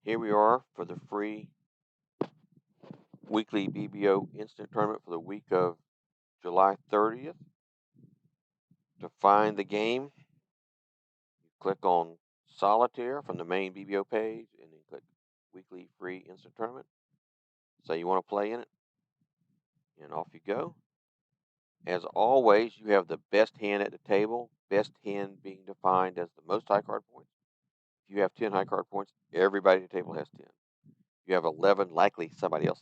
Here we are for the free weekly BBO instant tournament for the week of July 30th. To find the game, you click on Solitaire from the main BBO page and then click weekly free instant tournament. Say you want to play in it, and off you go. As always, you have the best hand at the table, best hand being defined as the most high card points. If you have 10 high card points, everybody at the table has 10. If you have 11, likely somebody else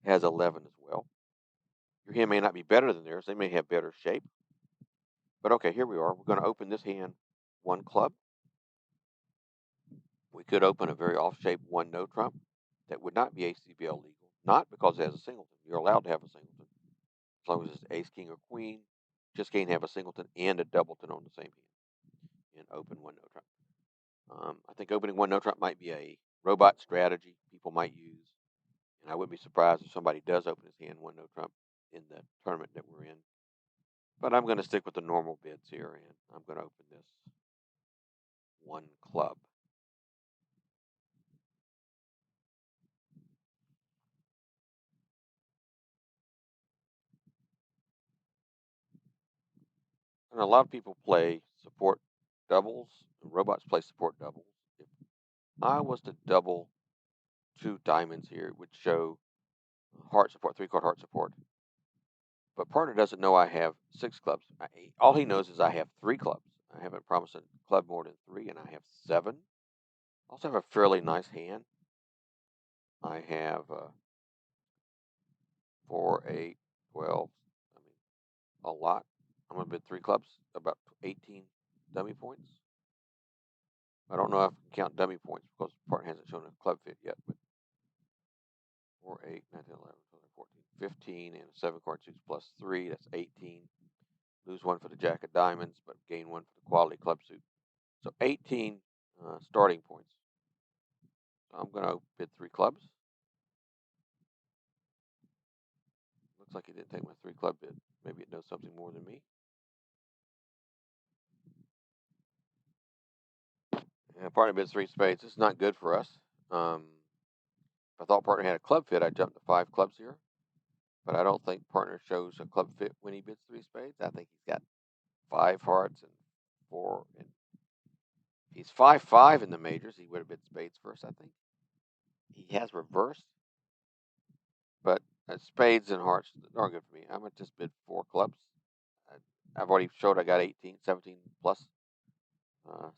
has 11 as well. Your hand may not be better than theirs. They may have better shape. But okay, here we are. We're going to open this hand one club. We could open a very off-shaped one no trump that would not be ACBL legal, not because it has a singleton. You're allowed to have a singleton as long as it's ace, king, or queen. Just can't have a singleton and a doubleton on the same hand and open one no trump. I think opening one no trump might be a robot strategy people might use, and I wouldn't be surprised if somebody does open his hand one no trump in the tournament that we're in. But I'm going to stick with the normal bids here, and I'm going to open this one club. And a lot of people play support doubles. Robots play support doubles. If I was to double two diamonds here, it would show heart support, three-card heart support. But partner doesn't know I have 6 clubs. All he knows is I have 3 clubs. I haven't promised a club more than 3, and I have 7. I also have a fairly nice hand. I have 4, 8, 12. I mean, a lot. I'm going to bid 3 clubs, about 18 dummy points. I don't know if I can count dummy points because partner hasn't shown a club fit yet. But 4, 8, 9, 10, 11, 12, 14, 15, and 7 card suits plus 3. That's 18. Lose 1 for the jack of diamonds, but gain 1 for the quality club suit. So 18 starting points. So I'm going to bid 3 clubs. Looks like it didn't take my 3 club bid. Maybe it knows something more than me. And partner bids 3 spades. This is not good for us. If I thought partner had a club fit, I'd jump to 5 clubs here. But I don't think partner shows a club fit when he bids 3 spades. I think he's got 5 hearts and 4. And if he's 5-5 in the majors, he would have bid spades first, I think. He has reversed. But spades and hearts aren't good for me. I'm going to just bid 4 clubs. I've already showed I got 18, 17 plus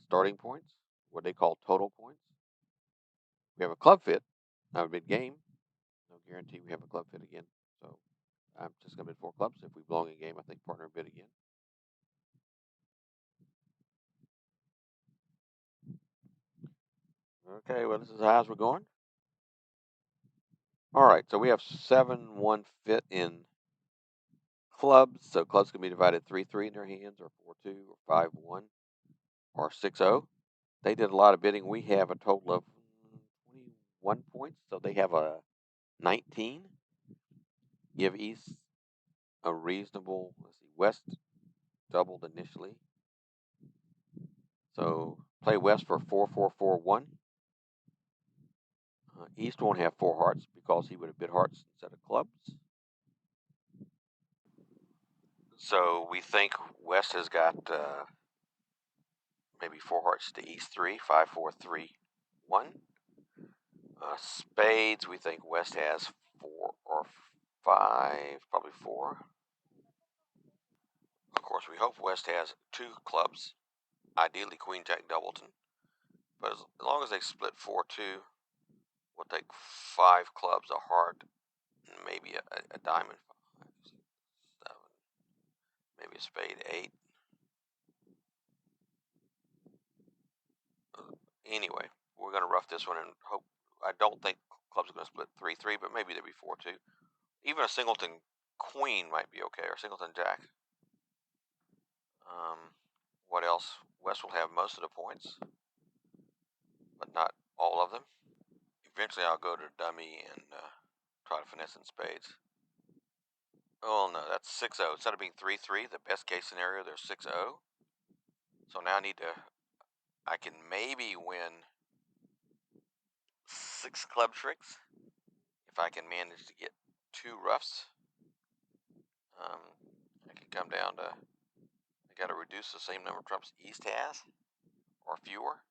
starting points, what they call total points. We have a club fit. I would bid game. No guarantee we have a club fit again. So I'm just going to bid 4 clubs. If we belong in game, I think partner bid again. Okay, well, this is how we're going. All right, so we have 7-1 fit in clubs. So clubs can be divided 3-3 in their hands, or 4-2, or 5-1, or 6-0. They did a lot of bidding. We have a total of 21 points, so they have a 19. Give East a reasonable, West doubled initially. So play West for 4-4-4-1. East won't have 4 hearts because he would have bid hearts instead of clubs. So we think West has got maybe 4 hearts to East 3, 5-4-3-1. Spades, we think West has 4 or 5, probably 4. Of course, we hope West has 2 clubs, ideally Queen Jack Doubleton. But as long as they split 4-2, we'll take 5 clubs, a heart, and maybe a diamond 5, 6, 7, maybe a spade 8. Anyway, we're going to rough this one and hope. I don't think clubs are going to split 3-3, but maybe they'll be 4-2. Even a singleton queen might be okay, or singleton jack. What else? West will have most of the points, but not all of them. Eventually, I'll go to dummy and try to finesse in spades. Oh no, that's 6-0. Instead of being 3-3, the best case scenario, there's 6-0. So now I can maybe win 6 club tricks. If I can manage to get 2 roughs, I can come down to, I got to reduce the same number of trumps East has, or fewer.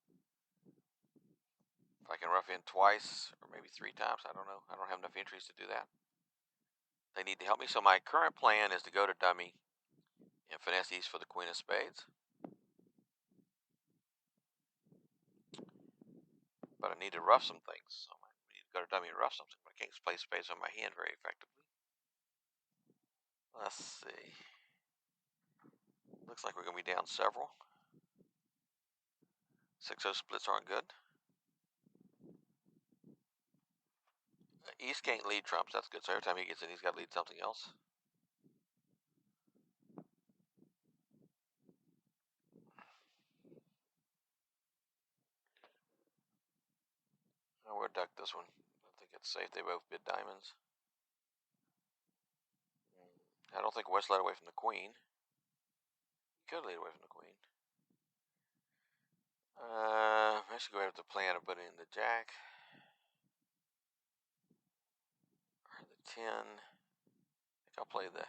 If I can rough in twice, or maybe 3 times, I don't know. I don't have enough entries to do that. They need to help me. So my current plan is to go to dummy and finesse East for the Queen of Spades. But I need to rough some things. So I need to go to dummy and rough something, but I can't play spades on my hand very effectively. Let's see. Looks like we're going to be down several. 6-0 splits aren't good. East can't lead trumps. That's good. So every time he gets in, he's got to lead something else. We'll duck this one. I think it's safe. They both bid diamonds. I don't think West led away from the queen. He could lead away from the queen. I should go ahead with the plan of putting in the jack. Or the 10. I think I'll play the...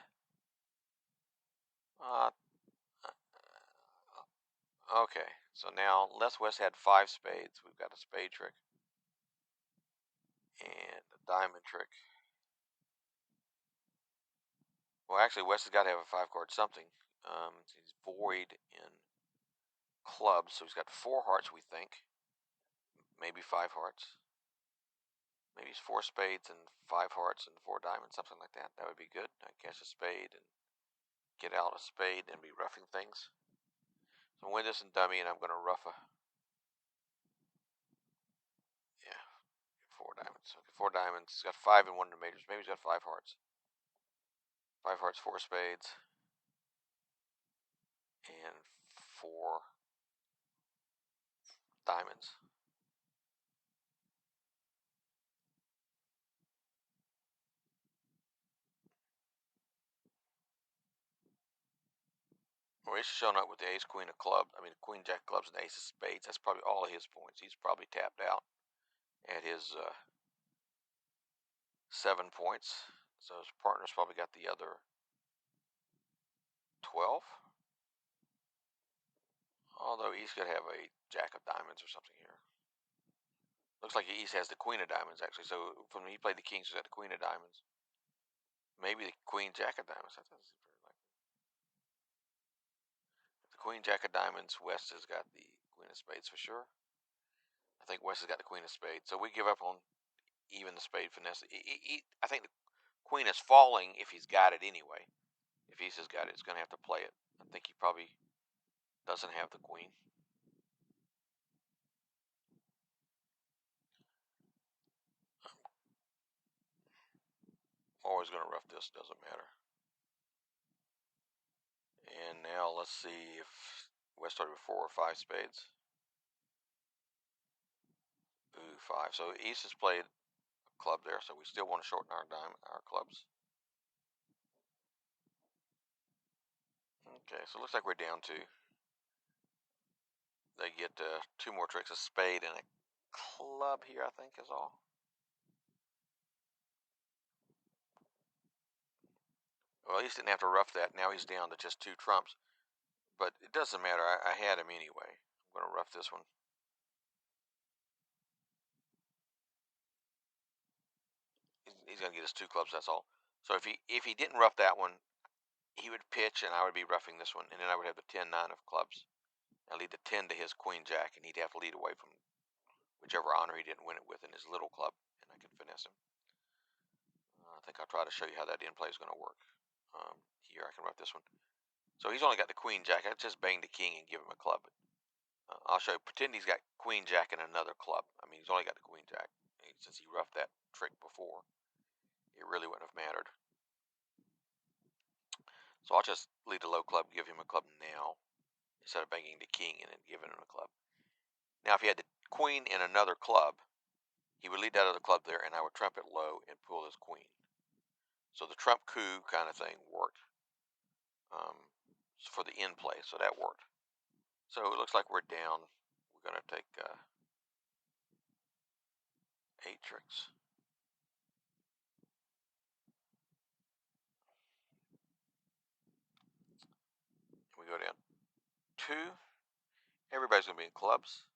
okay, so now, unless West had 5 spades, we've got a spade trick. And a diamond trick. Well, actually, West has got to have a 5-card something. He's void in clubs, so he's got 4 hearts, we think. Maybe 5 hearts. Maybe he's 4 spades and 5 hearts and 4 diamonds, something like that. That would be good. I cash a spade and get out a spade and be roughing things. So win this in dummy, and I'm going to rough a... yeah, 4 diamonds. Okay, 4 diamonds. He's got 5 in one of the majors. Maybe he's got 5 hearts. 5 hearts, 4 spades, and 4 diamonds. Well, he's showing up with the ace, queen of clubs. I mean, queen, jack clubs, and the ace of spades. That's probably all of his points. He's probably tapped out at his 7 points. So his partner's probably got the other 12. Although East could have a jack of diamonds or something here. Looks like East has the queen of diamonds, actually. So when he played the kings, he's got the queen of diamonds. Maybe the queen, jack of diamonds. That doesn't seem very likely. The queen, jack of diamonds. West has got the queen of spades for sure. I think West has got the queen of spades. So we give up on even the spade finesse. I think the queen is falling if he's got it anyway. If East has got it, he's going to have to play it. I think he probably doesn't have the queen. Always going to rough this, doesn't matter. And now let's see if West started with 4 or 5 spades. Ooh, 5. So East has played a club there, so we still want to shorten our clubs. Okay, so it looks like we're down 2. They get 2 more tricks, a spade and a club here, I think, is all. Well, East didn't have to rough that. Now he's down to just 2 trumps. But it doesn't matter. I had him anyway. I'm going to rough this one. He's going to get his 2 clubs, that's all. So if he didn't rough that one, he would pitch and I would be roughing this one. And then I would have the 10-9 of clubs. I lead the 10 to his queen jack, and he'd have to lead away from whichever honor he didn't win it with in his little club, and I could finesse him. I think I'll try to show you how that in play is going to work. Here, I can rough this one. So he's only got the queen jack. I just bang the king and give him a club. I'll show you. Pretend he's got queen jack and another club. I mean, he's only got the queen jack. Since he roughed that trick before, it really wouldn't have mattered. So I'll just lead the low club, give him a club now, instead of banging the king and then giving him a club. Now, if he had the queen and another club, he would lead that other club there, and I would trump it low and pull his queen. So the trump coup kind of thing worked for the in play, so that worked. So it looks like we're down. We're going to take 8 tricks. We go down 2. Everybody's going to be in clubs.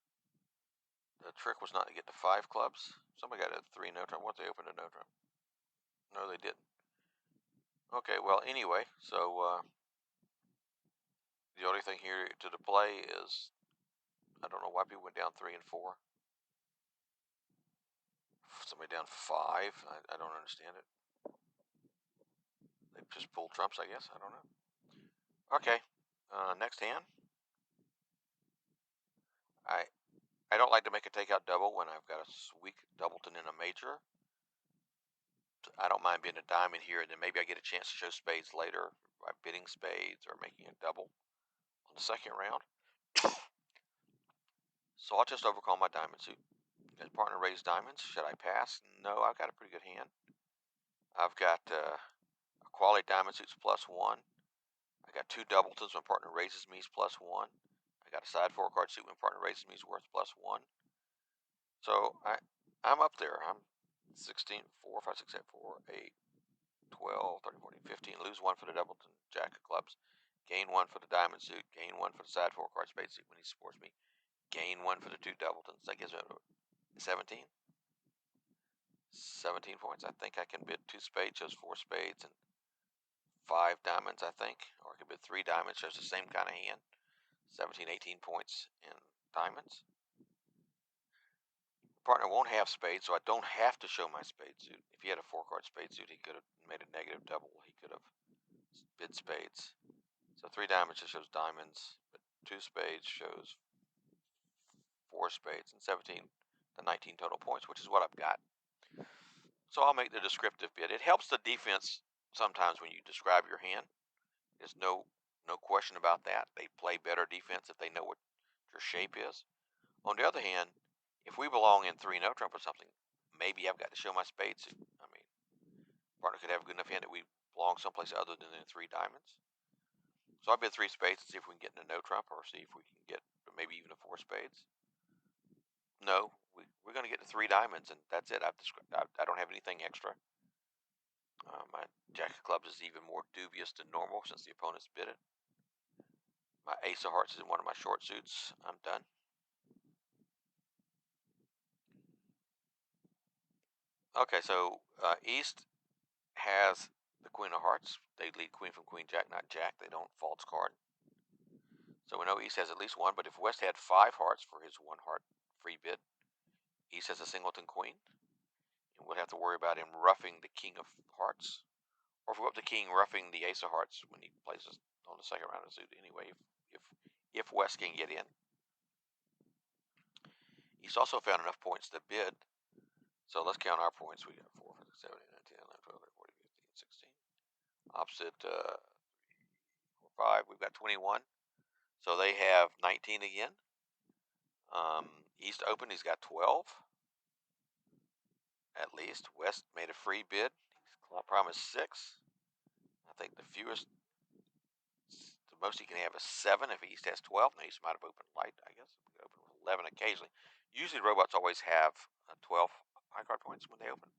The trick was not to get to 5 clubs. Somebody got a 3 no trump. What, they opened a no trump? No, they didn't. Okay, well, anyway, so the only thing here to the play is, I don't know why people went down 3 and 4. Somebody down 5. I don't understand it. They just pulled trumps, I guess. I don't know. Okay, next hand. I don't like to make a takeout double when I've got a weak doubleton in a major. I don't mind being a diamond here, and then maybe I get a chance to show spades later by bidding spades or making a double on the second round. So I'll just overcall my diamond suit. His partner raised diamonds. Should I pass? No, I've got a pretty good hand. I've got a quality diamond suits +1. I got 2 doubletons. My partner raises me, he's +1. I got a side 4 card suit. My partner raises me, he's worth +1. So I'm up there. I'm 16, 4, 5, 6, 7, 4, 8, 12, 13, 14, 15. Lose 1 for the doubleton, jack of clubs. Gain 1 for the diamond suit. Gain 1 for the side 4 card spade suit when he supports me. Gain 1 for the 2 doubletons. That gives me 17. 17 points. I think I can bid 2 spades, shows 4 spades, and 5 diamonds, I think. Or I can bid 3 diamonds, shows the same kind of hand. 17, 18 points in diamonds. Partner won't have spades, so I don't have to show my spade suit. If he had a 4 card spade suit, he could have made a negative double. He could have bid spades. So 3 diamonds just shows diamonds, but 2 spades shows 4 spades, and 17 to 19 total points, which is what I've got. So I'll make the descriptive bid. It helps the defense sometimes when you describe your hand. There's no question about that. They play better defense if they know what your shape is. On the other hand, if we belong in 3 no trump or something, maybe I've got to show my spade suit. I mean, partner could have a good enough hand that we belong someplace other than in 3 diamonds. So I bid 3 spades to see if we can get in a no trump, or see if we can get maybe even a 4 spades. No, we're going to get to 3 diamonds, and that's it. I don't have anything extra. My jack of clubs is even more dubious than normal since the opponent's bid it. My ace of hearts is in one of my short suits. I'm done. Okay, so East has the queen of hearts. They lead queen from queen jack, not jack. They don't false card. So we know East has at least 1, but if West had 5 hearts for his 1 heart free bid, East has a singleton queen, and we'll have to worry about him roughing the king of hearts, or if we're up to king roughing the ace of hearts when he plays us on the second round of suit anyway, if West can get in. East also found enough points to bid, so let's count our points. We got 4, 5, 6, 7, 8, 9, 10, 11, 12, 13, 14, 15, 16. Opposite 4, 5, we've got 21. So they have 19 again. East open, he's got 12. At least. West made a free bid. He's promised 6. I think the most he can have is 7 if East has 12. Now East might have opened light, I guess. We could open with 11 occasionally. Usually robots always have 12 high card points when they open.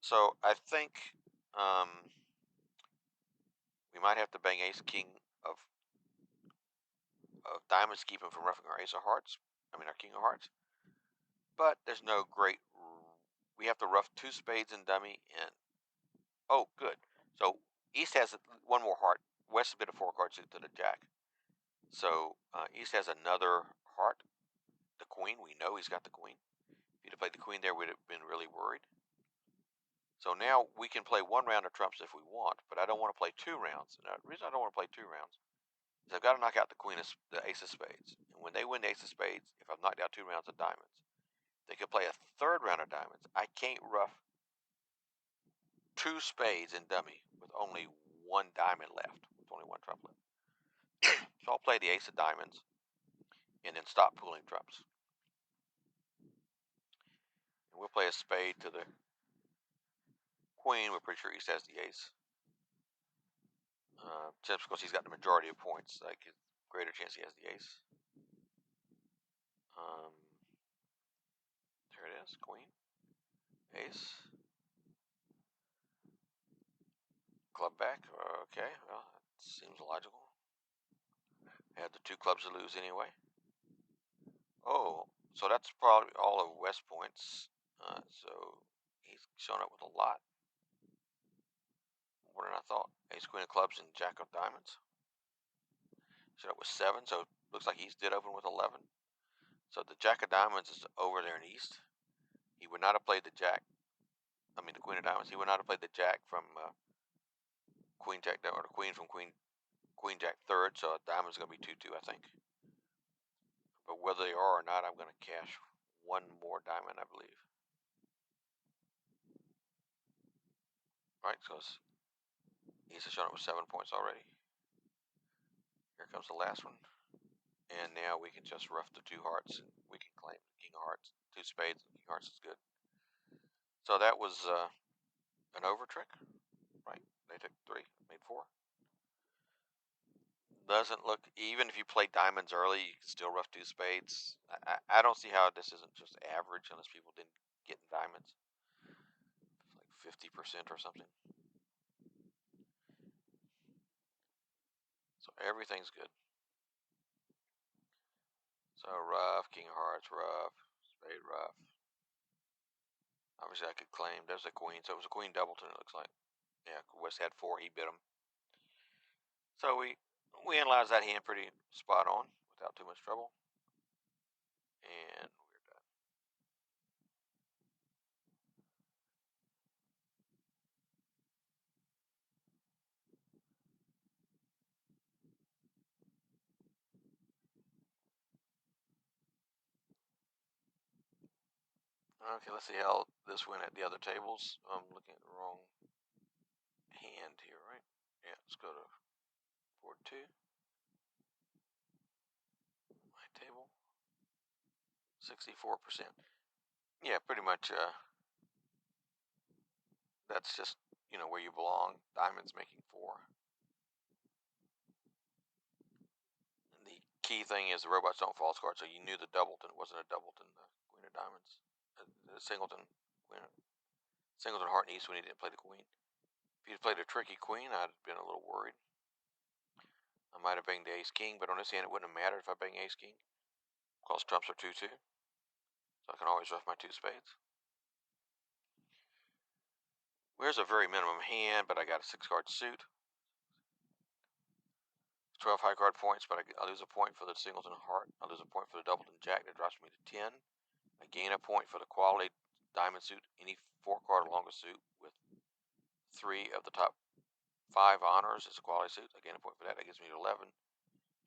So I think we might have to bang ace king of diamonds to keep him from roughing our ace of hearts. Our king of hearts. But there's no great. We have to rough 2 spades and dummy, and oh, good. So East has 1 more heart. West has been a 4 card suit to the jack. So East has another heart. The queen, we know he's got the queen. If he'd have played the queen there, we'd have been really worried. So now we can play 1 round of trumps if we want, but I don't want to play 2 rounds. And the reason I don't want to play 2 rounds is I've got to knock out the ace of spades. And when they win the ace of spades, if I've knocked out 2 rounds of diamonds, they could play a 3rd round of diamonds. I can't rough 2 spades in dummy with only 1 diamond left, with only 1 trump left. So I'll play the ace of diamonds and then stop pulling trumps. And we'll play a spade to the queen. We're pretty sure East has the ace. Just because he's got the majority of points, like a greater chance he has the ace. There it is. Queen, ace, club back. Okay, well, that seems logical. Had the two clubs to lose anyway. Oh, so that's probably all of West Point's. So he's shown up with a lot more than I thought. Ace, queen of clubs, and jack of diamonds. Showed up with 7, so it looks like he's did open with 11. So the jack of diamonds is over there in east. He would not have played the jack. I mean the queen of diamonds. He would not have played the jack from queen jack, or the queen from queen jack third. So diamond's gonna be 2-2, I think. But whether they are or not, I'm gonna cash one more diamond, I believe. Right, so he's shown up with 7 points already. Here comes the last one. And now we can just rough the 2 hearts, and we can claim king of hearts. 2 spades and king of hearts is good. So that was an over trick, right? They took 3, made 4. Doesn't look, even if you play diamonds early, you can still rough 2 spades. I don't see how this isn't just average unless people didn't get in diamonds. It's like 50% or something. So everything's good. So rough, king of hearts, rough, spade rough. Obviously I could claim, there's a queen, so it was a queen doubleton, it looks like. Yeah, West had 4, he bit him. So we analyzed that hand pretty spot on without too much trouble. And we're done. Okay, let's see how this went at the other tables. I'm looking at the wrong hand here, right? Yeah, let's go to board 2. My table. 64%. Yeah, pretty much that's just, where you belong. Diamonds making 4. And the key thing is the robots don't false card, so you knew the doubleton wasn't a doubleton, the queen of diamonds. The singleton, singleton heart and east when he didn't play the queen. If he'd played a tricky queen, I'd have been a little worried. I might have banged the ace king, but on this hand it wouldn't have mattered if I banged ace king, because trumps are 2-2. So I can always rough my 2 spades. Here's a very minimum hand, but I got a 6-card suit. 12 high card points, but I lose a point for the singleton heart. I lose a point for the doubleton jack. That drops me to 10. I gain a point for the quality diamond suit, any 4-card or longer suit with 3 of the top 5 honors is a quality suit. I gain a point for that. That gives me to 11.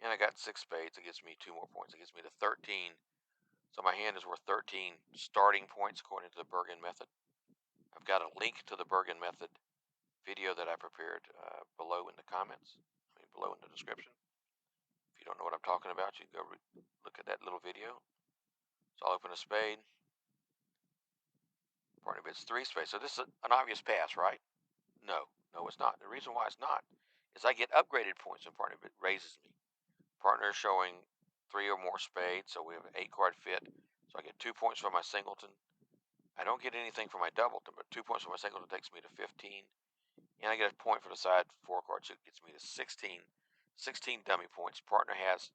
And I got 6 spades. It gives me 2 more points. It gives me to 13. So my hand is worth 13 starting points according to the Bergen method. I've got a link to the Bergen method video that I prepared below in the comments. Below in the description. If you don't know what I'm talking about, you can go look at that little video. So I'll open a spade. Partner bids 3 spades. So this is an obvious pass, right? No, it's not. The reason why it's not is I get upgraded points when partner bid raises me. Partner is showing 3 or more spades, so we have an 8-card fit. So I get 2 points for my singleton. I don't get anything for my doubleton, but 2 points for my singleton takes me to 15. And I get a point for the side 4-card suit, gets me to 16. 16 dummy points. Partner has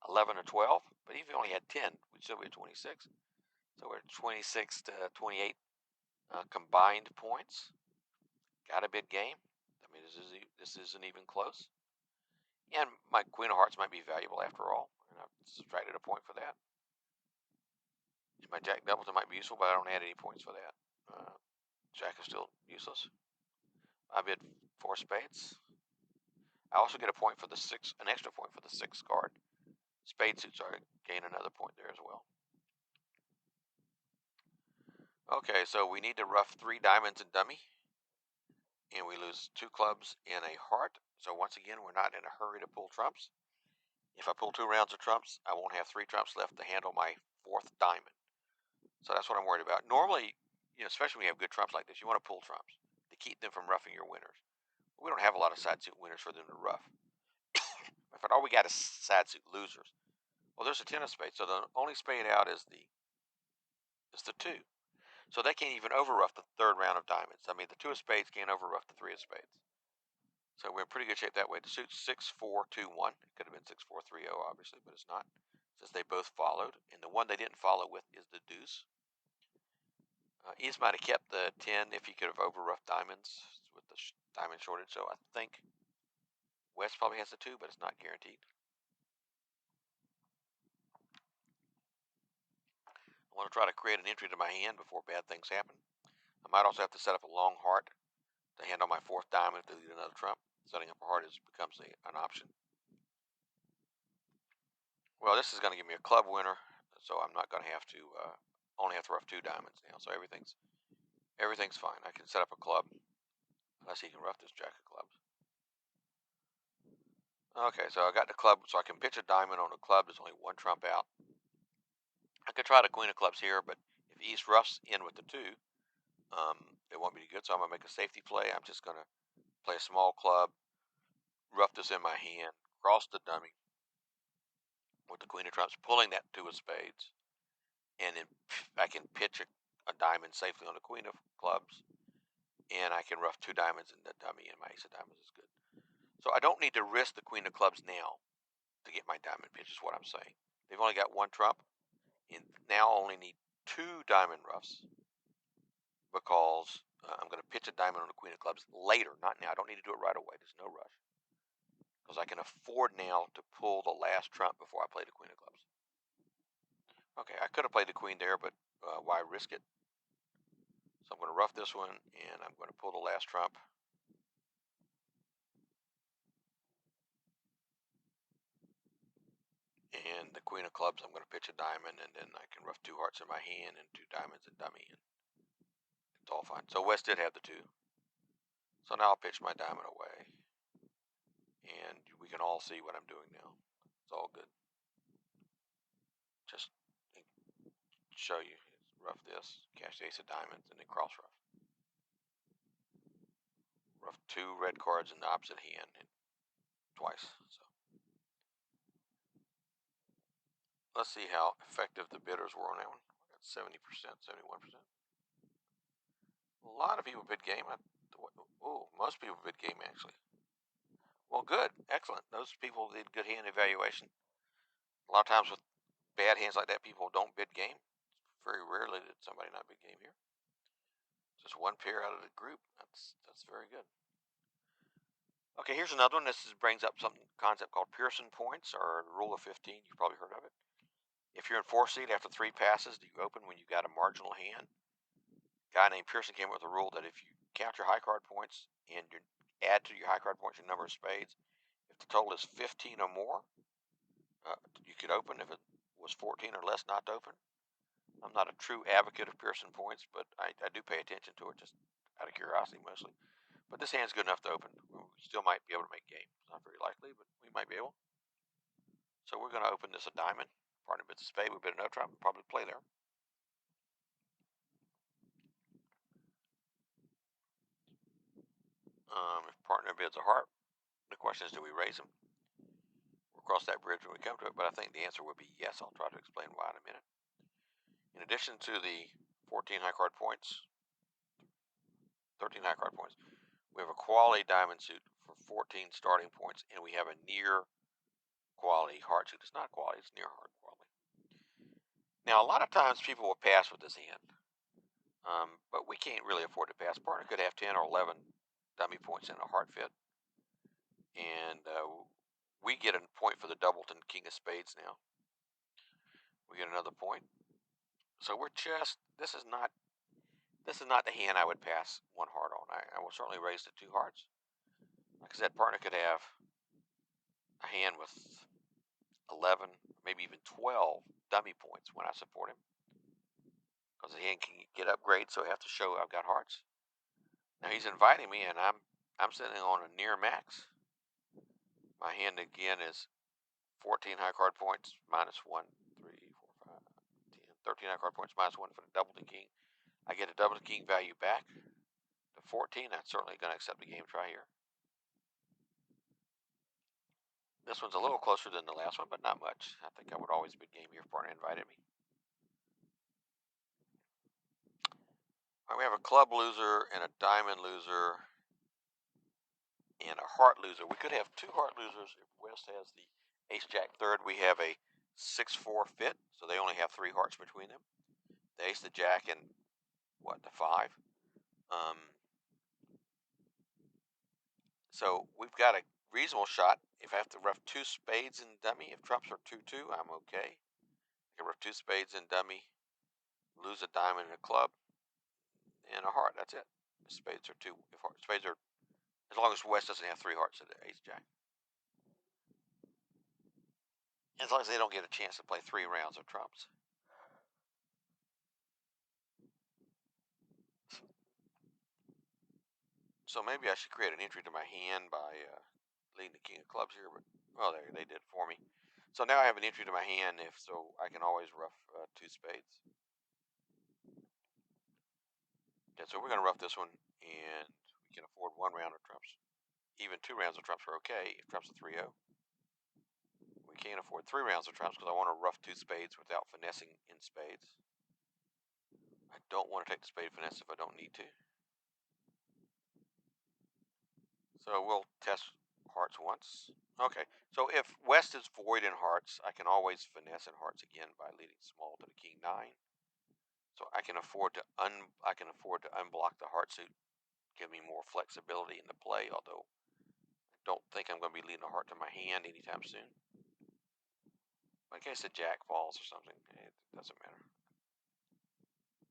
11 or 12, but even if he only had 10, we'd still be at 26. So we're at 26 to 28 combined points. Got a bid game. I mean, this isn't even close. And my queen of hearts might be valuable after all, and I've subtracted a point for that. My jack doubleton might be useful, but I don't add any points for that. Jack is still useless. I bid 4 spades. I also get a point for the 6, an extra point for the 6 card. Spade suits, so I gain another point there as well. Okay, so we need to rough 3 diamonds and dummy. And we lose 2 clubs and a heart. So once again, we're not in a hurry to pull trumps. If I pull 2 rounds of trumps, I won't have 3 trumps left to handle my 4th diamond. So that's what I'm worried about. Normally, especially when you have good trumps like this, you want to pull trumps to keep them from roughing your winners. We don't have a lot of side suit winners for them to rough. In fact, all we got is side suit losers. Well, there's a 10 of spades, so the only spade out is the 2. So they can't even overruff the third round of diamonds. I mean, the 2 of spades can't overruff the 3 of spades. So we're in pretty good shape that way. The suit's 6-4-2-1. It could have been 6-4-3-0, obviously, but it's not, since they both followed. And the one they didn't follow with is the deuce. East might have kept the 10 if he could have overruffed diamonds with the diamond shortage. So I think West probably has the 2, but it's not guaranteed. I want to try to create an entry to my hand before bad things happen. I might also have to set up a long heart to handle my 4th diamond if they lead another trump. Setting up a heart becomes an option. Well, this is going to give me a club winner, so I'm not going to have to only have to rough 2 diamonds now. So everything's fine. I can set up a club unless he can rough this jack of clubs. Okay, so I got the club, so I can pitch a diamond on a club. There's only 1 trump out. I could try the queen of clubs here, but if East roughs in with the 2, it won't be good. So I'm gonna make a safety play. I'm just gonna play a small club, rough this in my hand, cross the dummy with the queen of trumps, pulling that 2 of spades, and then I can pitch a diamond safely on the queen of clubs, and I can rough 2 diamonds in the dummy, and my ace of diamonds is good. So I don't need to risk the queen of clubs now to get my diamond pitch, is what I'm saying. They've only got 1 trump, and now only need 2 diamond roughs, because I'm going to pitch a diamond on the queen of clubs later, not now. I don't need to do it right away. There's no rush, because I can afford now to pull the last trump before I play the queen of clubs. Okay, I could have played the queen there, but why risk it? So I'm going to rough this one, and I'm going to pull the last trump. And the queen of clubs, I'm going to pitch a diamond, and then I can rough 2 hearts in my hand and 2 diamonds and dummy, and it's all fine. So West did have the 2. So now I'll pitch my diamond away, and we can all see what I'm doing now. It's all good. Just show you. Rough this, cash the ace of diamonds, and then cross rough. Rough 2 red cards in the opposite hand twice. So let's see how effective the bidders were on that one. I got 70%, 71%. A lot of people bid game. Most people bid game actually. Well, good, excellent. Those people did good hand evaluation. A lot of times with bad hands like that, people don't bid game. Very rarely did somebody not bid game here. Just 1 pair out of the group. That's very good. Okay, here's another one. This brings up some concept called Pearson points, or rule of 15. You've probably heard of it. If you're in 4th seed after 3 passes, do you open when you got a marginal hand? A guy named Pearson came up with a rule that if you count your high card points and you add to your high card points your number of spades, if the total is 15 or more, you could open. If it was 14 or less, not to open. I'm not a true advocate of Pearson points, but I do pay attention to it just out of curiosity mostly. But this hand's good enough to open. We still might be able to make game. It's not very likely, but we might be able. So we're going to open this a diamond. Partner bids a spade. We bid a no trump. We'll probably play there. If partner bids a heart, the question is, do we raise him? We'll cross that bridge when we come to it, but I think the answer would be yes. I'll try to explain why in a minute. In addition to the 14 high card points, 13 high card points, we have a quality diamond suit for 14 starting points, and we have a near quality heart suit. It's not quality, it's near heart quality. Now, a lot of times people will pass with this hand, but we can't really afford to pass. Partner could have 10 or 11 dummy points in a heart fit, and we get a point for the doubleton king of spades now. We get another point. So we're just, this is not the hand I would pass 1 heart on. I will certainly raise the 2 hearts. Like I said, partner could have a hand with 11, maybe even 12 dummy points when I support him, because the hand can get upgrades, so I have to show I've got hearts. Now he's inviting me, and I'm sitting on a near max. My hand again is 14 high card points minus 1, 3, 4, 5, 10, 13 high card points minus 1 for the doubleton king. I get a doubleton king value back to 14. I'm certainly going to accept the game try here. This one's a little closer than the last one, but not much. I think I would always bid game here if partner invited me. We have a club loser and a diamond loser and a heart loser. We could have two heart losers if West has the ace jack third. We have a 6-4 fit, so they only have 3 hearts between them. The ace, the jack, and what, the 5. So we've got a reasonable shot. If I have to rough 2 spades in dummy, if trumps are 2-2, I'm okay. I can rough 2 spades in dummy, lose a diamond and a club, and a heart. That's it. Spades are 2. If spades are, as long as West doesn't have 3 hearts at the ace jack. As long as they don't get a chance to play 3 rounds of trumps. So maybe I should create an entry to my hand by leading the king of clubs here, but well, there they did it for me. So now I have an entry to my hand, so I can always rough 2 spades. Okay, so we're going to rough this one, and we can afford 1 round of trumps. Even 2 rounds of trumps are okay if trumps a 3-0. We can't afford 3 rounds of trumps because I want to rough 2 spades without finessing in spades. I don't want to take the spade finesse if I don't need to. So we'll test hearts once. Okay, so if West is void in hearts, I can always finesse in hearts again by leading small to the king 9. So I can afford to unblock the heart suit, give me more flexibility in the play, although I don't think I'm going to be leading a heart to my hand anytime soon. In case the jack falls or something, it doesn't matter.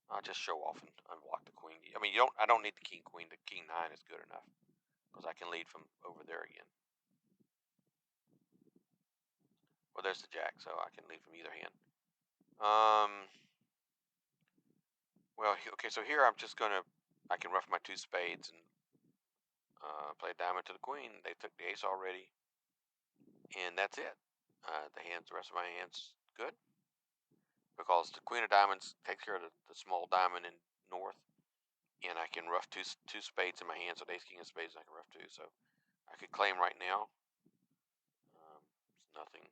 I'll just show off and unblock the queen. I mean, I don't need the king queen. The king 9 is good enough because I can lead from over there again. Well, there's the jack, so I can lead from either hand. Well, okay, so here I'm just gonna, I can rough my 2 spades and play diamond to the queen. They took the ace already, and that's it. The rest of my hand's good because the queen of diamonds takes care of the small diamond in north, and I can rough two spades in my hand. So the ace king of spades, I can rough 2. So I could claim right now. It's nothing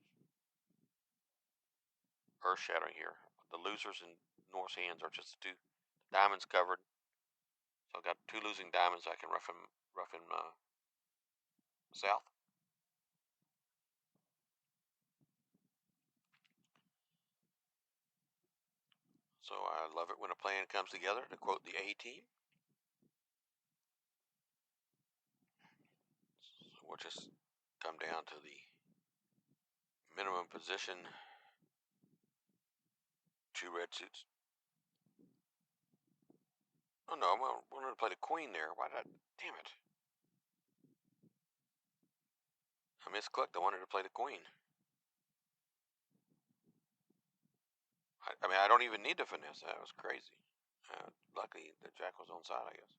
earth-shattering here. The losers in North's hands are just the 2 diamonds covered. So I've got 2 losing diamonds. I can rough him south. So I love it when a plan comes together, to quote the A-Team. So we'll just come down to the minimum position. 2 red suits. Oh no, I wanted to play the queen there. Why did I? Damn it. I misclicked. I wanted to play the queen. I mean, I don't even need to finesse. That was crazy. Luckily, the jack was on side, I guess.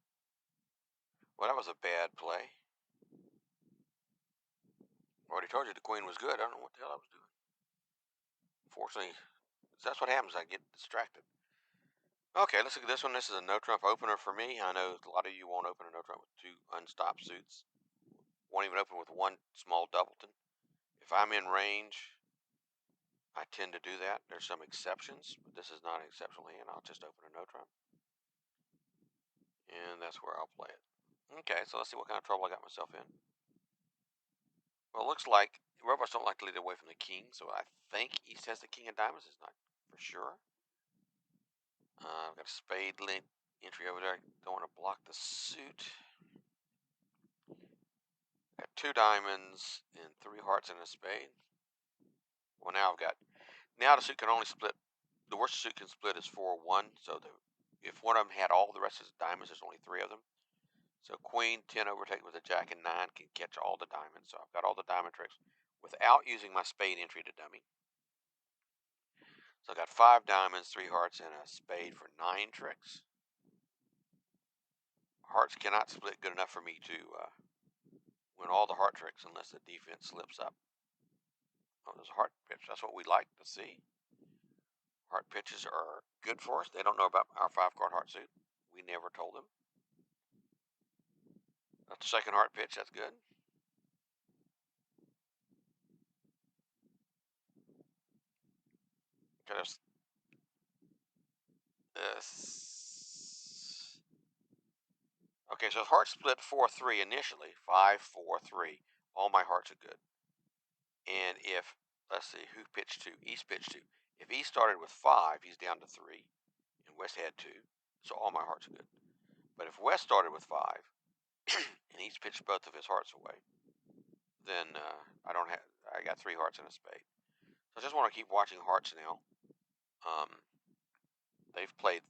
Well, that was a bad play. I already told you the queen was good. I don't know what the hell I was doing. Fortunately, that's what happens. I get distracted. Okay, let's look at this one. This is a no trump opener for me. I know a lot of you won't open a no trump with 2 unstopped suits. Won't even open with 1 small doubleton. If I'm in range, I tend to do that. There's some exceptions, but this is not an exceptional hand. I'll just open a no trump. And that's where I'll play it. Okay, so let's see what kind of trouble I got myself in. Well, it looks like robots don't like to lead away from the king, so I think East has the king of diamonds. It's not for sure. I've got a spade entry over there. Don't want to block the suit. Got 2 diamonds and 3 hearts and a spade. Well, now the suit can only split. The worst suit can split is 4-1. So if one of them had all the rest of his diamonds, there's only 3 of them. So queen 10 overtaken with a jack and 9 can catch all the diamonds. So I've got all the diamond tricks without using my spade entry to dummy. So I got 5 diamonds, 3 hearts, and a spade for 9 tricks. Hearts cannot split good enough for me to win all the heart tricks unless the defense slips up. Oh, there's a heart pitch. That's what we like to see. Heart pitches are good for us. They don't know about our 5-card heart suit. We never told them. That's the second heart pitch. That's good. Okay, Okay, so if hearts split 4-3 initially, 5-4-3, all my hearts are good. And if, let's see, who pitched 2? East pitched 2. If East started with 5, he's down to 3, and West had 2, so all my hearts are good. But if West started with 5, and East pitched both of his hearts away, then I got 3 hearts and a spade. So I just want to keep watching hearts now. They've played,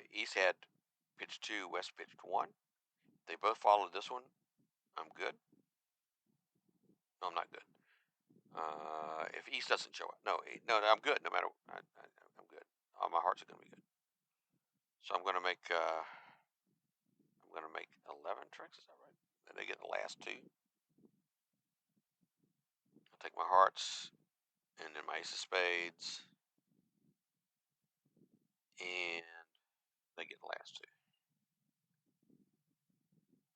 East had pitched 2, West pitched 1. They both followed this one. I'm good. No, I'm not good. If East doesn't show up, no, I'm good. No matter, I'm good. All my hearts are gonna be good. So I'm gonna make 11 tricks. Is that right? And they get the last 2. I'll take my hearts, and then my ace of spades, and they get the last 2.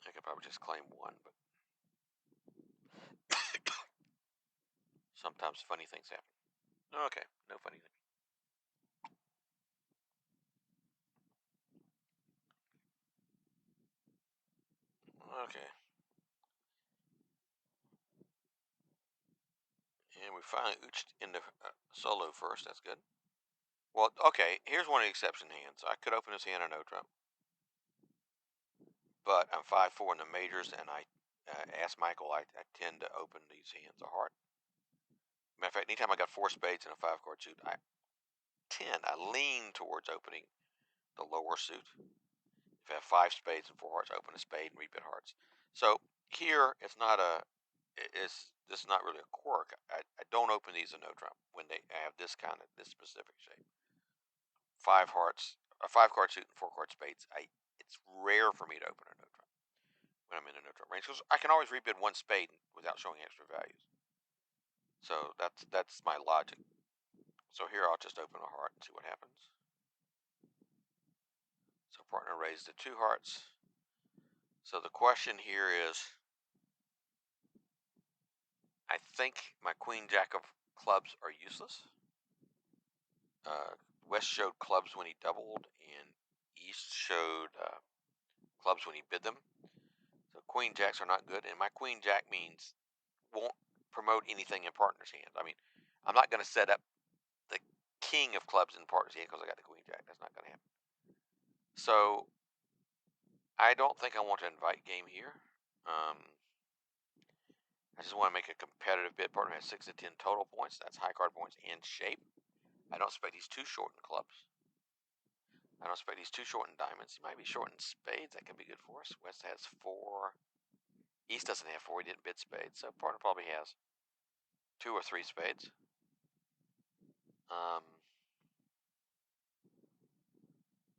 I could probably just claim 1, but sometimes funny things happen. Okay, no funny thing. Okay. And we finally ooched into solo first. That's good. Well, okay, here's one of the exception hands. I could open this hand on no trump, but I'm 5-4 in the majors, and I asked Michael, I tend to open these hands a heart. Matter of fact, anytime I got 4 spades and a 5-card suit, I lean towards opening the lower suit. If I have 5 spades and 4 hearts, I open a spade and repeat hearts. So here, this is not really a quirk. I don't open these in no trump when they have this specific shape. 5 hearts, a 5-card suit and 4-card spades. It's rare for me to open a no trump when I'm in a no trump range, because I can always rebid 1 spade without showing extra values. So that's my logic. So here I'll just open a heart and see what happens. So partner raised to 2 hearts. So the question here is, I think my queen jack of clubs are useless. West showed clubs when he doubled, and East showed clubs when he bid them. So queen jacks are not good, and my queen jack means won't promote anything in partner's hand. I mean, I'm not going to set up the king of clubs in partner's hand because I got the queen jack. That's not going to happen. So I don't think I want to invite game here. I just want to make a competitive bid. Partner has 6 to 10 total points. That's high card points and shape. I don't expect he's too short in clubs. I don't expect he's too short in diamonds. He might be short in spades. That could be good for us. West has 4. East doesn't have 4. He didn't bid spades. So partner probably has 2 or 3 spades.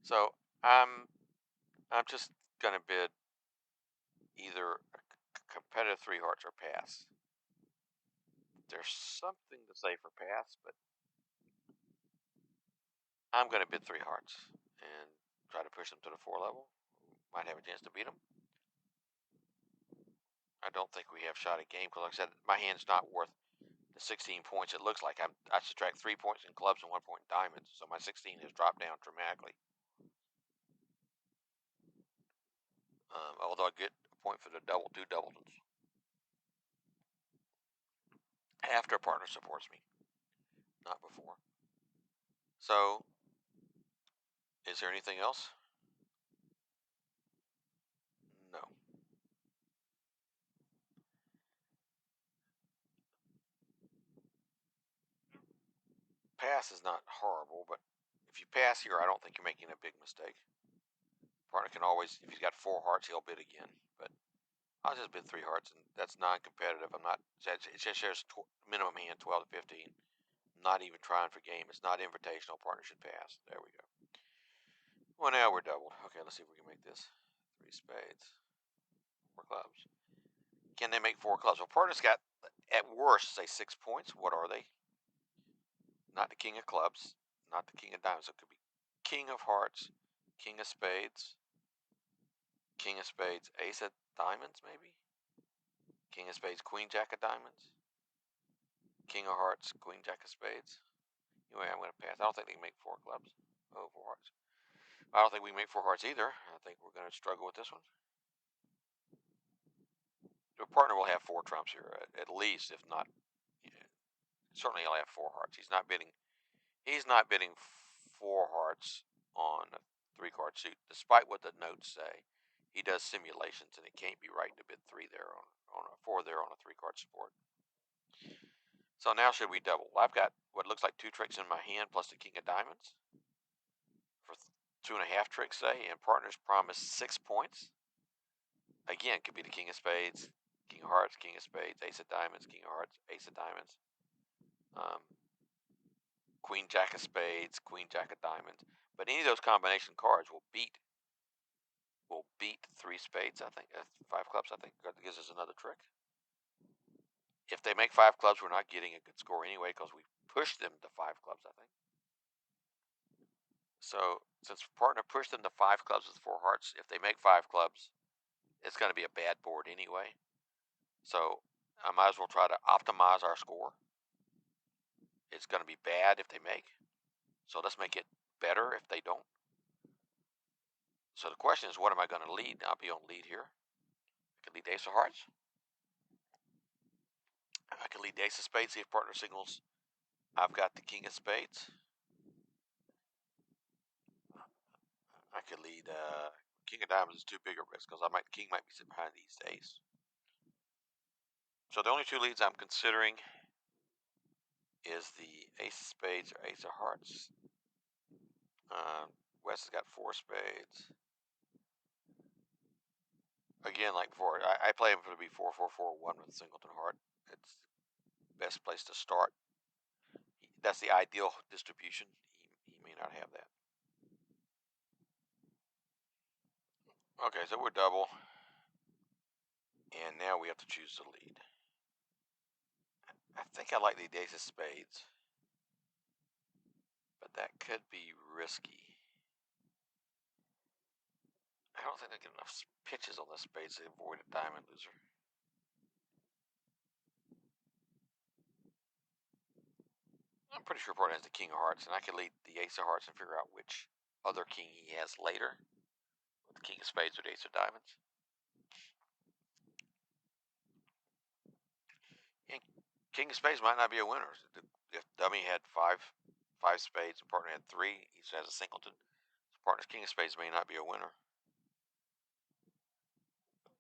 So I'm just gonna bid either a competitive 3 hearts or pass. There's something to say for pass, but I'm gonna bid 3 hearts and try to push them to the 4 level. Might have a chance to beat them. I don't think we have shot at game because, like I said, my hand's not worth the 16 points. It looks like I subtract 3 points in clubs and 1 point in diamonds, so my 16 has dropped down dramatically. Although I get a point for the 2 doubletons after a partner supports me, not before. So, is there anything else? No. Pass is not horrible, but if you pass here, I don't think you're making a big mistake. Partner can always, if he's got 4 hearts, he'll bid again. But I'll just bid 3 hearts, and that's non-competitive. I'm not. It just shares minimum hand 12 to 15. I'm not even trying for game. It's not invitational. Partner should pass. There we go. Well, now we're doubled. Okay, let's see if we can make this. 3 spades, 4 clubs. Can they make 4 clubs? Well, partner's got at worst say 6 points. What are they? Not the king of clubs, not the king of diamonds. So it could be king of hearts, king of spades, ace of diamonds, maybe. King of spades, queen jack of diamonds, king of hearts, queen jack of spades. Anyway, I'm going to pass. I don't think they can make 4 clubs. Oh, 4 hearts. I don't think we can make 4 hearts either. I think we're going to struggle with this one. the partner will have 4 trumps here at least, if not, certainly he'll have 4 hearts. He's not bidding 4 hearts on a 3-card suit, despite what the notes say. He does simulations, and it can't be right to bid 3 there on a 4 there on a 3-card support. So now should we double? Well, I've got what looks like 2 tricks in my hand plus the king of diamonds for 2.5 tricks, say, and partners promise 6 points. Again, could be the king of spades, king of hearts, king of spades, ace of diamonds, king of hearts, ace of diamonds, queen jack of spades, queen jack of diamonds. But any of those combination cards will beat 3 spades, I think. 5 clubs, I think. That gives us another trick. If they make 5 clubs, we're not getting a good score anyway because we pushed them to 5 clubs, I think. So since partner pushed them to 5 clubs with 4 hearts, if they make 5 clubs, it's going to be a bad board anyway. So I might as well try to optimize our score. It's going to be bad if they make. So let's make it better if they don't. So the question is, what am I going to lead? I'll be on lead here. I can lead the ace of hearts. I can lead the ace of spades, see if partner signals I've got the king of spades. I could lead king of diamonds is too big a risk because king might be sitting behind the ace. So the only 2 leads I'm considering is the ace of spades or ace of hearts. Wes has got 4 spades. Again, like before, I play him to be 4-4-4-1 with Singleton heart. It's the best place to start. That's the ideal distribution. He may not have that. Okay, so we're double. And now we have to choose the lead. I think I like the ace of spades, but that could be risky. I don't think they get enough pitches on the spades to avoid a diamond loser. I'm pretty sure partner has the king of hearts, and I can lead the ace of hearts and figure out which other king he has later. With the king of spades or the ace of diamonds. And king of spades might not be a winner. If dummy had five spades and partner had 3, each has a singleton. So partner's king of spades may not be a winner.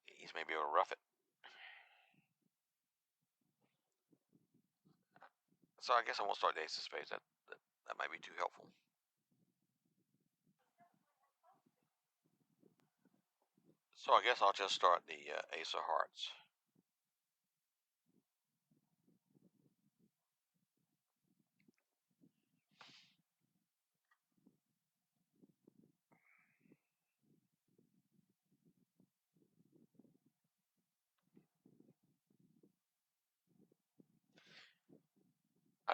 He's maybe able to rough it. So I guess I won't start the ace of spades. That might be too helpful. So I guess I'll just start the ace of hearts.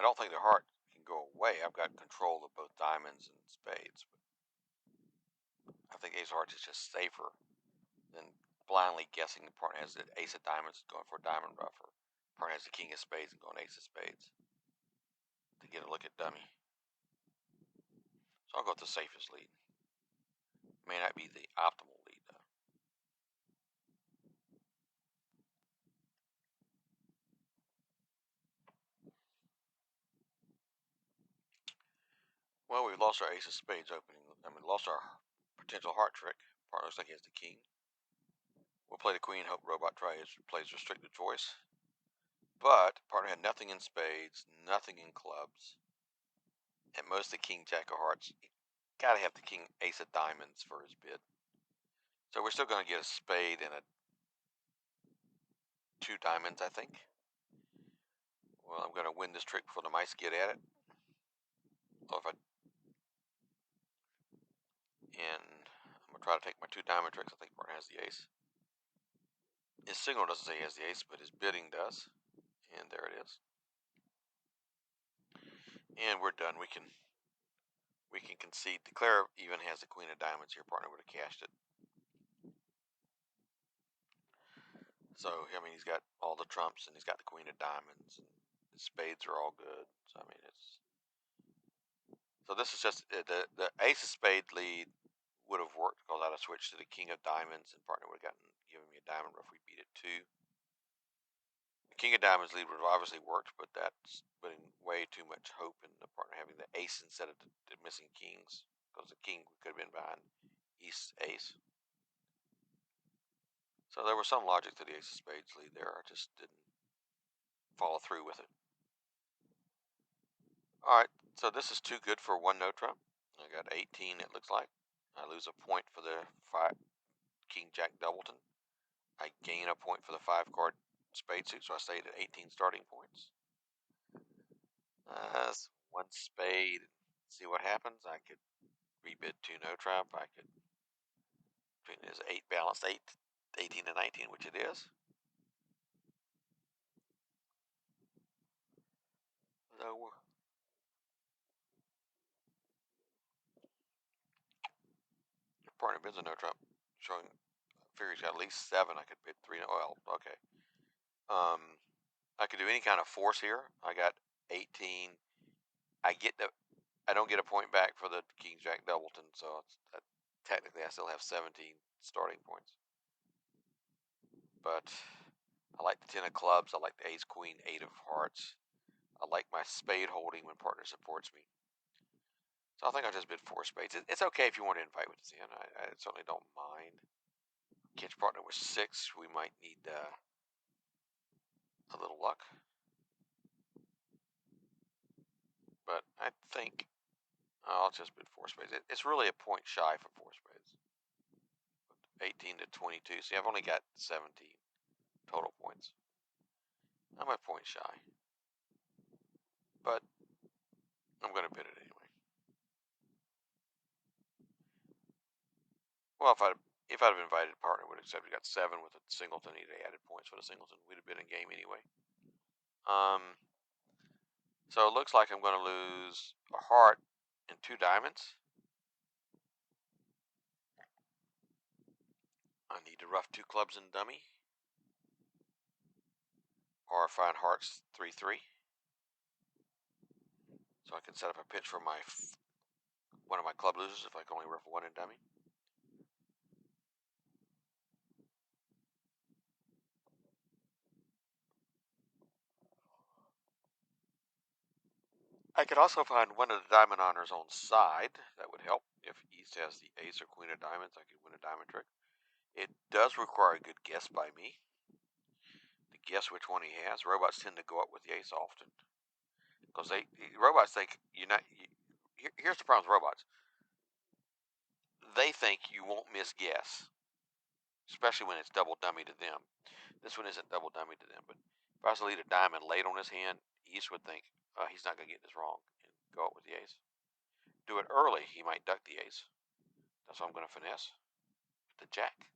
I don't think the heart can go away. I've got control of both diamonds and spades. But I think ace of hearts is just safer than blindly guessing the partner has the ace of diamonds going for a diamond rough, or partner has the king of spades and going ace of spades to get a look at dummy. So I'll go with the safest lead. May not be the optimal lead though. Well, we've lost our ace of spades opening. Lost our potential heart trick. Partner looks like he has the king. We'll play the queen, hope robot plays restricted choice. But partner had nothing in spades, nothing in clubs, and most of the king jack of hearts. Gotta have the king ace of diamonds for his bid. So we're still going to get a spade and a 2 diamonds, I think. Well, I'm going to win this trick before the mice get at it. Well, and I'm going to try to take my 2 diamond tricks. I think partner has the ace. His signal doesn't say he has the ace, but his bidding does. And there it is. And we're done. We can concede. Declare even has the queen of diamonds here. Partner would have cashed it. So, he's got all the trumps, and he's got the queen of diamonds, and the spades are all good. So, so this is just, the ace of spade lead would have worked because I'd have switched to the king of diamonds, and partner would have given me a diamond rough. We beat it 2. King of Diamonds lead would have obviously worked, but that's putting way too much hope in the partner having the ace instead of the missing kings, because the king could have been behind East's ace. So there was some logic to the ace of spades lead there. I just didn't follow through with it. Alright, so this is too good for one no trump. I got 18, it looks like. I lose a point for the King Jack Doubleton. I gain a point for the 5-card spade suit, so I stayed at 18 starting points. One spade. See what happens. I could rebid 2 no trump. I could, between this 8 balanced 8, 18 and 19, which it is. So partner bids a no trump, showing figures got at least 7. I could bid 3. Well, okay. I could do any kind of force here. I got 18. I don't get a point back for the King Jack Doubleton, so technically I still have 17 starting points. But I like the 10 of clubs. I like the ace queen, 8 of hearts. I like my spade holding when partner supports me. So I think I'll just bid 4 spades. It's okay if you want to invite with this in. I certainly don't mind. Catch partner with 6. We might need a little luck. But I think I'll just bid 4 spades. It's really a point shy for 4 spades. 18 to 22. See, I've only got 17 total points. I'm a point shy. But I'm going to bid it anyway. Well, if I'd have invited a partner, would have said we got 7 with a singleton. He'd have added points for the singleton. We'd have been in game anyway. So it looks like I'm going to lose a heart and 2 diamonds. I need to rough 2 clubs and dummy, or find hearts 3-3. So I can set up a pitch for one of my club losers if I can only rough 1 in dummy. I could also find one of the diamond on his own side. That would help. If East has the ace or queen of diamonds, I could win a diamond trick. It does require a good guess by me to guess which one he has. Robots tend to go up with the ace often because robots think you're not. Here's the problem with robots. They think you won't miss guess, especially when it's double dummy to them. This one isn't double dummy to them, but if I was to lead a diamond late on his hand, East would think he's not going to get this wrong and go up with the ace. Do it early, he might duck the ace. That's what I'm going to finesse. The jack.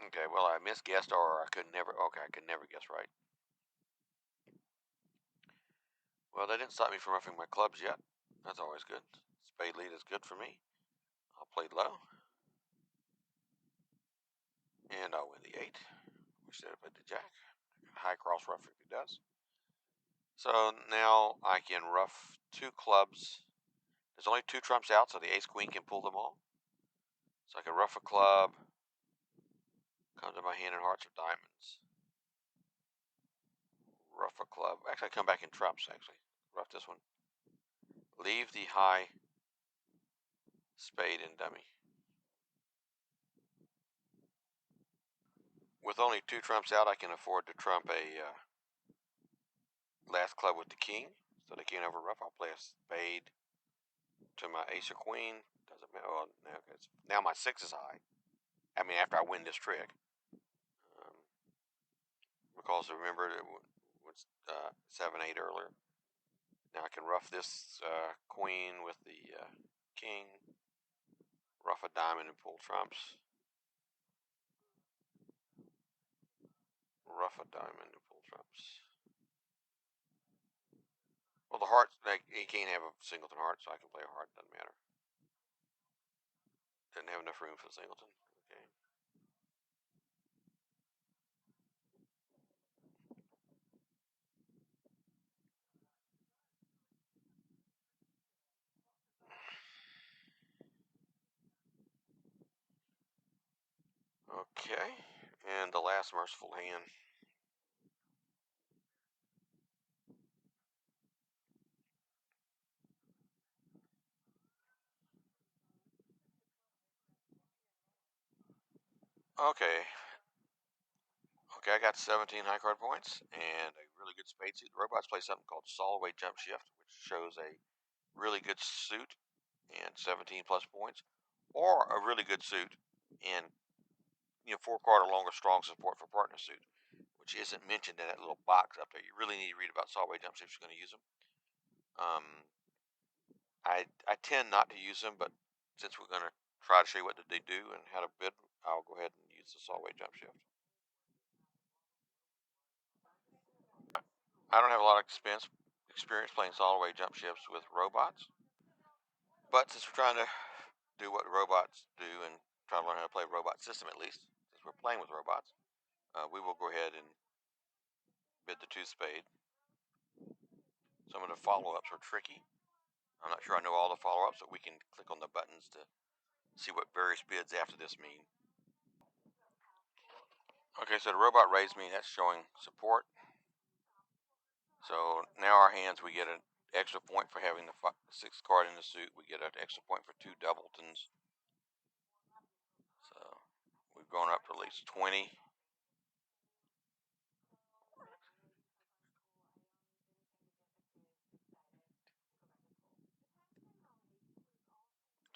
Okay, well I misguessed, or I could never. Okay, I could never guess right. Well, they didn't stop me from roughing my clubs yet. That's always good. Spade lead is good for me. I'll play low. And I'll win the 8. We should have played the jack. High cross rough if he does. So now I can rough 2 clubs. There's only 2 trumps out, so the ace queen can pull them all. So I can rough a club. Come to my hand in hearts or diamonds. Rough a club. Actually, I come back in trumps, actually. Rough this one. Leave the high spade and dummy. With only 2 trumps out, I can afford to trump a last club with the king, so the king over rough. I'll play a spade to my ace or queen. Doesn't matter. Well, now my 6 is high. I mean, after I win this trick, because remember it was 7-8 earlier. Now I can rough this queen with the king. Rough a diamond and pull trumps. Rough a diamond and pull trumps. Well, the heart, he can't have a singleton heart, so I can play a heart. Doesn't matter. Didn't have enough room for the singleton. Okay. Okay, and the last merciful hand. Okay. Okay, I got 17 high card points and a really good spade suit. The robots play something called Solway Jump Shift, which shows a really good suit and 17 plus points, or a really good suit and 4 card or longer strong support for partner suit, which isn't mentioned in that little box up there. You really need to read about Solway Jump Shift if you're going to use them. I tend not to use them, but since we're going to try to show you what they do and how to bid, I'll go ahead and use the Solway Jump Shift. I don't have a lot of experience playing Solway Jump Shifts with robots, but since we're trying to do what robots do and try to learn how to play a robot system at least, since we're playing with robots, we will go ahead and bid the 2 spade. Some of the follow-ups are tricky. I'm not sure I know all the follow-ups, but we can click on the buttons to see what various bids after this mean. Okay, so the robot raised me, that's showing support. So now our hands, we get an extra point for having the 6th card in the suit. We get an extra point for 2 doubletons. So we've gone up to at least 20.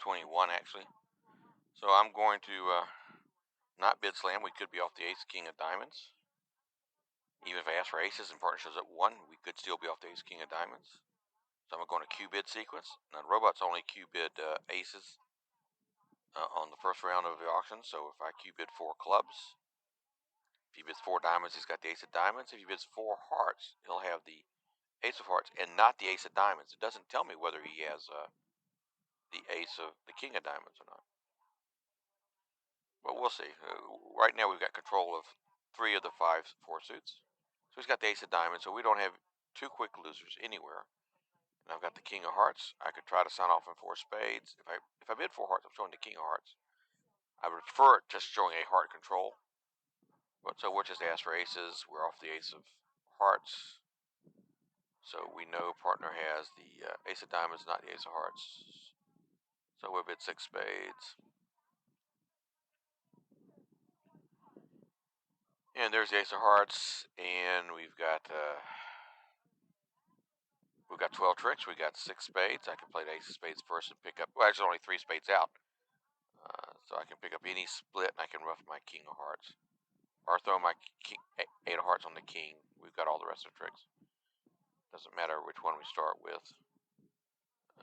21 actually. So I'm going to not bid slam. We could be off the ace king of diamonds. Even if I ask for aces and partner shows at 1, we could still be off the ace king of diamonds. So I'm going to Q bid sequence. Now the robot's only Q bid aces on the first round of the auction. So if I Q bid 4 clubs, if he bids 4 diamonds, he's got the ace of diamonds. If he bids 4 hearts, he'll have the ace of hearts and not the ace of diamonds. It doesn't tell me whether he has the ace of the king of diamonds or not. But we'll see. Right now we've got control of 3 of the 4 suits. So he's got the ace of diamonds, so we don't have 2 quick losers anywhere. And I've got the king of hearts. I could try to sign off on 4 spades. If I bid 4 hearts, I'm showing the king of hearts. I would prefer it just showing a heart control. But so we'll just ask for aces. We're off the ace of hearts. So we know partner has the ace of diamonds, not the ace of hearts. So we'll bid 6 spades. And there's the ace of hearts, and we've got 12 tricks. We got 6 spades. I can play the ace of spades first and pick up. Well, actually, only 3 spades out, so I can pick up any split, and I can ruff my king of hearts, or throw my 8 of hearts on the king. We've got all the rest of the tricks. Doesn't matter which one we start with.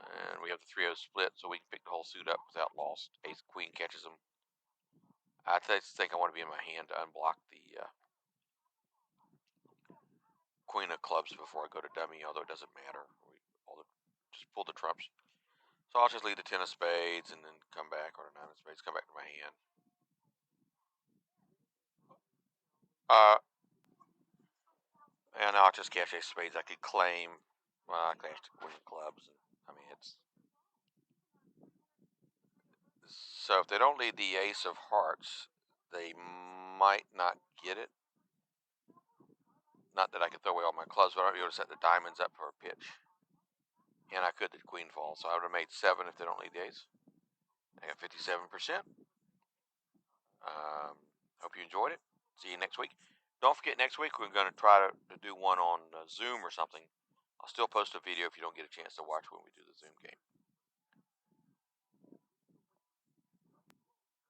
And we have the 3-0 split, so we can pick the whole suit up without loss. Ace queen catches them. I think I want to be in my hand to unblock the queen of clubs before I go to dummy, although it doesn't matter. Just pull the trumps. So I'll just leave the 10 of spades and then come back, or the 9 of spades, come back to my hand. And I'll just cash ace of spades. I could claim, I cashed the queen of clubs. I mean, it's... So if they don't lead the ace of hearts, they might not get it. Not that I could throw away all my clubs, but I might be able to set the diamonds up for a pitch. And I could the queen fall, so I would have made 7 if they don't lead the ace. I got 57%. Hope you enjoyed it. See you next week. Don't forget, next week we're going to try to do one on Zoom or something. I'll still post a video if you don't get a chance to watch when we do the Zoom game.